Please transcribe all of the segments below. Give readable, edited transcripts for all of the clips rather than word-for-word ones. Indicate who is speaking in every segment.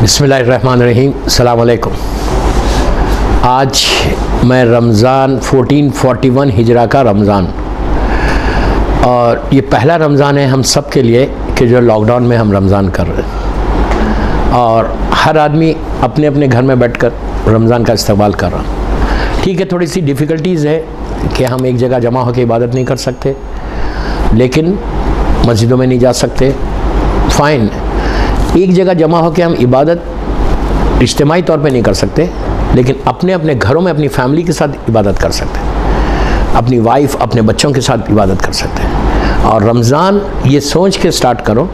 Speaker 1: बिस्मिल्लाहिर्रहमानिर्रहीम, अस्सलाम वालेकुम। आज मैं रमज़ान 1441 हिजरा का रमज़ान, और ये पहला रमज़ान है हम सब के लिए कि जो लॉकडाउन में हम रमज़ान कर रहे हैं, और हर आदमी अपने अपने घर में बैठकर रमज़ान का इस्तकबाल कर रहा। ठीक है, थोड़ी सी डिफ़िकल्टीज़ है कि हम एक जगह जमा होकर इबादत नहीं कर सकते, लेकिन मस्जिदों में नहीं जा सकते, फ़ाइन। एक जगह जमा होकर हम इबादत इज्तिमाई तौर पे नहीं कर सकते, लेकिन अपने अपने घरों में अपनी फैमिली के साथ इबादत कर सकते हैं, अपनी वाइफ अपने बच्चों के साथ इबादत कर सकते हैं। और रमज़ान ये सोच के स्टार्ट करो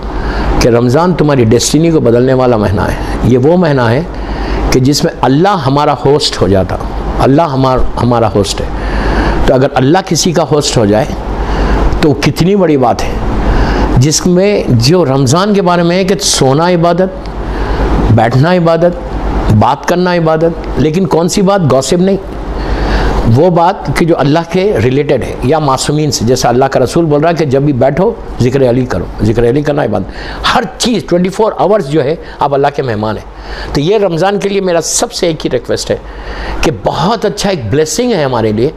Speaker 1: कि रमज़ान तुम्हारी डेस्टिनी को बदलने वाला महीना है। ये वो महीना है कि जिसमें अल्लाह हमारा होस्ट हो जाता। अल्लाह हमारा होस्ट है, तो अगर अल्लाह किसी का होस्ट हो जाए तो कितनी बड़ी बात है। जिसमें जो रमज़ान के बारे में है कि सोना इबादत, बैठना इबादत, बात करना इबादत, लेकिन कौन सी बात? गॉसिप नहीं, वो बात कि जो अल्लाह के रिलेटेड है या मासूमीन से। जैसा अल्लाह का रसूल बोल रहा है कि जब भी बैठो ज़िक्र अली करो, ज़िक्र अली करना इबादत। हर चीज़ 24 आवर्स जो है आप अल्लाह के मेहमान हैं। तो ये रमज़ान के लिए मेरा सबसे एक ही रिक्वेस्ट है कि बहुत अच्छा एक ब्लेसिंग है हमारे लिए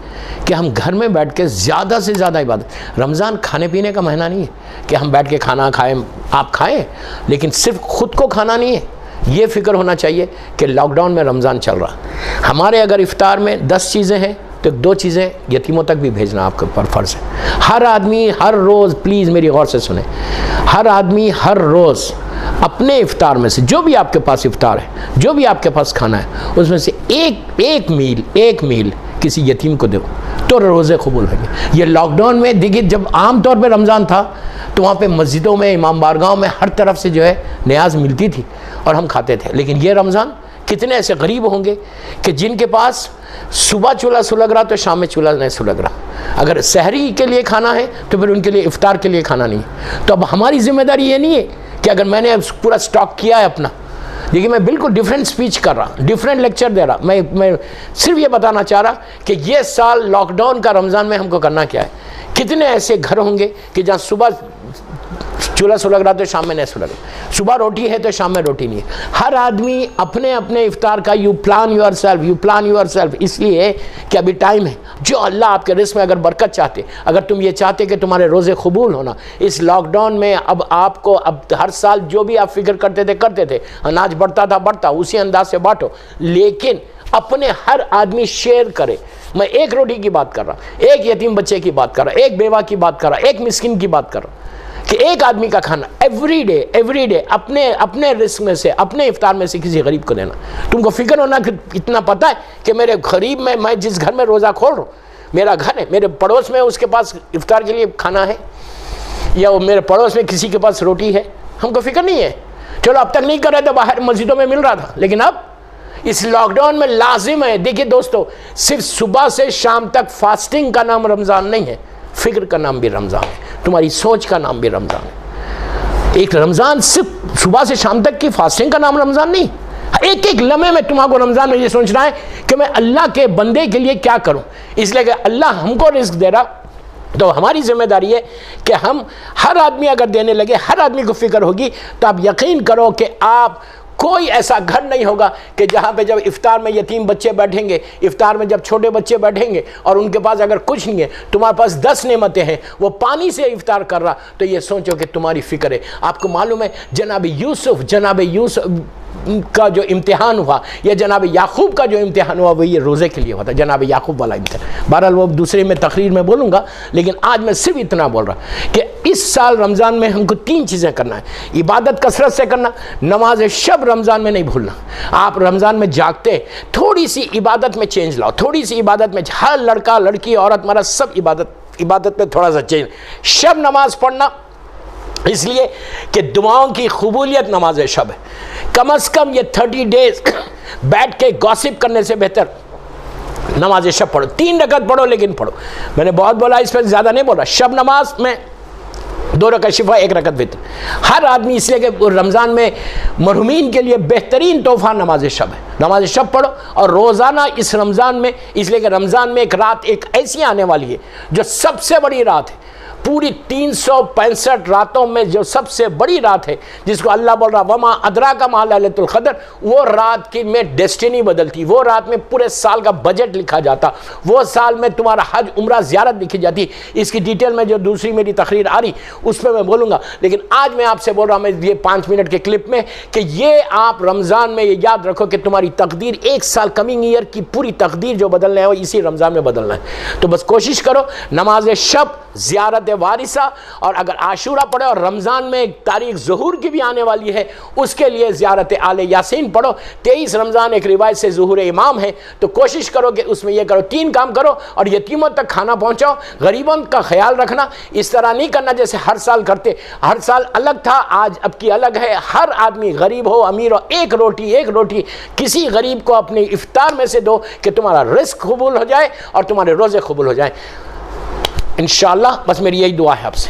Speaker 1: कि हम घर में बैठ के ज़्यादा से ज़्यादा इबादत। रमज़ान खाने पीने का महीना नहीं है कि हम बैठ के खाना खाएं, आप खाएं, लेकिन सिर्फ ख़ुद को खाना नहीं है। ये फ़िक्र होना चाहिए कि लॉकडाउन में रमज़ान चल रहा। हमारे अगर इफ्तार में 10 चीज़ें हैं तो 2 चीज़ें यतीमों तक भी भेजना आपके ऊपर फ़र्ज़ है। हर आदमी हर रोज़, प्लीज़ मेरी गौर से सुने, हर आदमी हर रोज़ अपने इफ्तार में से जो भी आपके पास इफ्तार है, जो भी आपके पास खाना है, उसमें से एक मील किसी यतीम को दो तो रोज़े कबूल होंगे। ये लॉकडाउन में देखिए, जब आम तौर पे रमज़ान था तो वहाँ पे मस्जिदों में, इमाम बारगाहों में हर तरफ से जो है न्याज मिलती थी और हम खाते थे। लेकिन ये रमज़ान कितने ऐसे गरीब होंगे कि जिनके पास सुबह चूल्हा सुलग रहा तो शाम में चूल्हा नहीं सुलग रहा। अगर सहरी के लिए खाना है तो फिर उनके लिए इफ्तार के लिए खाना नहीं है। तो अब हमारी जिम्मेदारी ये नहीं है कि अगर मैंने पूरा स्टॉक किया है अपना। देखिए, मैं बिल्कुल डिफरेंट स्पीच कर रहा, डिफरेंट लेक्चर दे रहा। मैं सिर्फ ये बताना चाह रहा कि ये साल लॉकडाउन का रमज़ान में हमको करना क्या है। कितने ऐसे घर होंगे कि जहाँ सुबह चूल्हा सुलग रहा तो शाम में नहीं सुलग रहा, सुबह रोटी है तो शाम में रोटी नहीं है। हर आदमी अपने अपने इफ्तार का यू प्लान योर सेल्फ, इसलिए कि अभी टाइम है। जो अल्लाह आपके रिस्क में अगर बरकत चाहते, अगर तुम ये चाहते कि तुम्हारे रोज़े कबूल होना इस लॉकडाउन में, अब आपको अब हर साल जो भी आप फिक्र करते थे, अनाज बढ़ता, उसी अंदाज से बांटो, लेकिन अपने हर आदमी शेयर करे। मैं एक रोटी की बात कर रहा, एक यतीम बच्चे की बात कर रहा, एक बेवा की बात कर रहा, एक मिस्किन की बात कर रहा, कि एक आदमी का खाना एवरी डे अपने रिस्क में से, अपने इफ्तार में से किसी गरीब को देना। तुमको फिक्र होना कि इतना पता है कि मेरे गरीब में, मैं जिस घर में रोज़ा खोल रहा हूँ, मेरा घर है, मेरे पड़ोस में उसके पास इफ्तार के लिए खाना है, या वो मेरे पड़ोस में किसी के पास रोटी है, हमको फिक्र नहीं है। चलो, अब तक नहीं कर रहे थे, बाहर मस्जिदों में मिल रहा था, लेकिन अब इस लॉकडाउन में लाजिम है। देखिए दोस्तों, सिर्फ सुबह से शाम तक फास्टिंग का नाम रमज़ान नहीं है, फिक्र का नाम भी रमज़ान है, तुम्हारी सोच का नाम भी रमज़ान है। एक रमज़ान सिर्फ सुबह से शाम तक की फास्टिंग का नाम रमज़ान नहीं। एक लम्हे में तुम्हारे रमज़ान में ये सोचना है कि मैं अल्लाह के बंदे के लिए क्या करूं, इसलिए कि अल्लाह हमको रिस्क दे रहा, तो हमारी जिम्मेदारी है कि हम हर आदमी अगर देने लगे, हर आदमी को फिक्र होगी, तो आप यकीन करो कि आप कोई ऐसा घर नहीं होगा कि जहाँ पे जब इफ्तार में यतीम बच्चे बैठेंगे, इफ्तार में जब छोटे बच्चे बैठेंगे और उनके पास अगर कुछ नहीं है, तुम्हारे पास 10 नेमतें हैं, वो पानी से इफ्तार कर रहा, तो ये सोचो कि तुम्हारी फिक्र है। आपको मालूम है जनाब यूसुफ का जो इम्तिहान हुआ, या जनाब याकूब का जो इम्तिहान हुआ, वो ये रोज़े के लिए हुआ था, जनाब याकूब वाला इम्तिहान। बहरहाल वो दूसरे में तकरीर में बोलूँगा, लेकिन आज मैं सिर्फ इतना बोल रहा कि इस साल रमज़ान में हमको 3 चीज़ें करना है। इबादत कसरत से करना, नमाज शब रमज़ान में नहीं भूलना। आप रमज़ान में जागते, थोड़ी सी इबादत में चेंज लाओ, थोड़ी सी इबादत में, हर लड़का लड़की औरत मर्द सब इबादत में थोड़ा सा चेंज। शब नमाज पढ़ना इसलिए कि दुआओं की कबूलियत नमाज शब है। कम से कम ये 30 डेज बैठ के गॉसिप करने से बेहतर नमाज शब पढ़ो। 3 रकात पढ़ो, लेकिन पढ़ो। मैंने बहुत बोला, इस पर ज़्यादा नहीं बोला। शब नमाज में 2 रकअत शिफा 1 रकअत वित्र। हर आदमी, इसलिए कि रमज़ान में मरहुमीन के लिए बेहतरीन तोहफा नमाज शब है। नमाज शब पढ़ो और रोज़ाना इस रमज़ान में, इसलिए कि रमज़ान में एक रात एक ऐसी आने वाली है जो सबसे बड़ी रात है, पूरी 365 रातों में जो सबसे बड़ी रात है, जिसको अल्लाह बोल रहा वमा अदरा का मा लैलतुल क़द्र, वो रात की में डेस्टिनी बदलती, वो रात में पूरे साल का बजट लिखा जाता, वो साल में तुम्हारा हज उम्रा ज़ियारत लिखी जाती। इसकी डिटेल में जो दूसरी मेरी तकरीर आ रही उस पर मैं बोलूँगा, लेकिन आज मैं आपसे बोल रहा हूँ, मैं ये 5 मिनट के क्लिप में, कि ये आप रमज़ान में ये याद रखो कि तुम्हारी तकदीर, 1 साल कमिंग ईयर की पूरी तकदीर जो बदलना है वो इसी रमज़ान में बदलना है। तो बस कोशिश करो, नमाज शब, ज़ियारत वारिसा, और अगर आशूरा पढ़े और रमज़ान में तारीख ज़ुहूर की भी आने वाली है, उसके लिए ज़ियारत आले यासीन पढ़ो। 23 रमज़ान एक रिवायत से ज़ुहूर इमाम है, तो कोशिश करो कि उसमें ये करो, 3 काम करो और यतीमों तक खाना पहुँचाओ, गरीबों का ख्याल रखना। इस तरह नहीं करना जैसे हर साल करते, हर साल अलग था, आज अब की अलग है। हर आदमी, गरीब हो अमीर हो, एक रोटी किसी गरीब को अपने इफ्तार में से दो कि तुम्हारा रिस्क कबूल हो जाए और तुम्हारे रोज़े कबूल हो जाए इंशाअल्लाह। बस मेरी यही दुआ है आपसे।